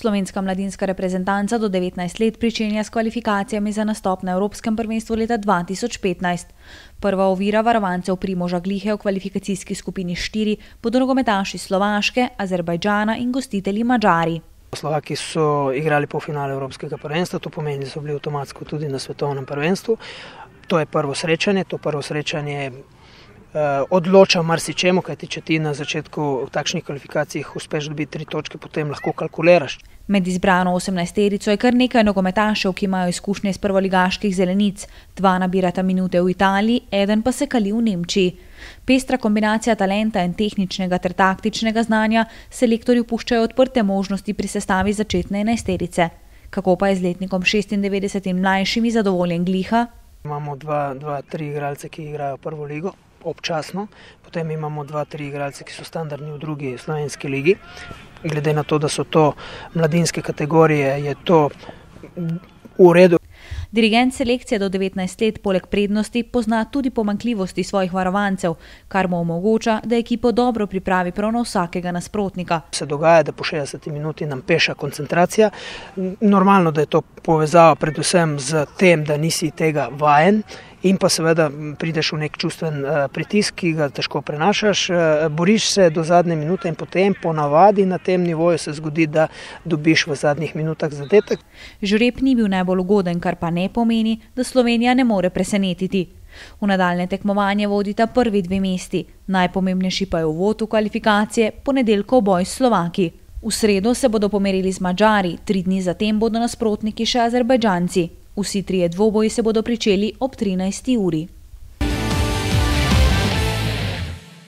slovenska mladinska reprezentanca do 19 let pričenja s kvalifikacijami za nastop na Evropskem prvenstvu leta 2015. Prva ovira varovancev Primoža Glihe v kvalifikacijski skupini 4 bodo nogometaši Slovaške, Azerbajdžana in gostitelji Madžari. Slovaki so igrali polfinale Evropskega prvenstva, to pomeni, da so bili avtomatsko tudi na svetovnem prvenstvu. To je prvo srečanje odloča marsičemu, kajti če ti na začetku v takšnih kvalifikacijah uspeš dobiti 3 točke, potem lahko kalkuliraš. Med izbrano 18-terico je kar nekaj nogometašev, ki imajo izkušnje iz prvoligaških zelenic. 2 nabirata minute v Italiji, 1 pa se kali v Nemčiji. Pestra kombinacija talenta in tehničnega ter taktičnega znanja selektorju puščajo odprte možnosti pri sestavi začetne 11-terice. Kako pa je z letnikom 96 in mlajšimi zadovoljen Gliha? Imamo 2-3 igralce, ki igrajo prvo ligo občasno, potem imamo 2-3 igralce, ki so standardni v drugi slovenski ligi. Glede na to, da so to mladinske kategorije, je to v redu. Dirigent selekcije do 19 let poleg prednosti pozna tudi pomanjkljivosti svojih varovancev, kar mu omogoča, da ekipo dobro pripravi prav na vsakega nasprotnika. Se dogaja, da po 60 minuti nam peša koncentracija. Normalno, da je to povezava predvsem z tem, da nisi tega vajen in pa seveda prideš v nek čustven pritisk, ki ga težko prenašaš, boriš se do zadnje minute in potem ponavadi na tem nivoju se zgodi, da dobiš v zadnjih minutah zadetek. Žreb ni bil najbolj ugoden, kar pa ne pomeni, da Slovenija ne more presenetiti. V nadaljne tekmovanje vodita prvi 2 mesti, najpomembnejši pa je uvod v kvalifikacije, ponedeljkov boj s Slovaki. V sredo se bodo pomerili z Madžari, 3 dni zatem bodo nasprotniki še Azerbajdžanci. Vsi 3 dvoboji se bodo pričeli ob 13. uri.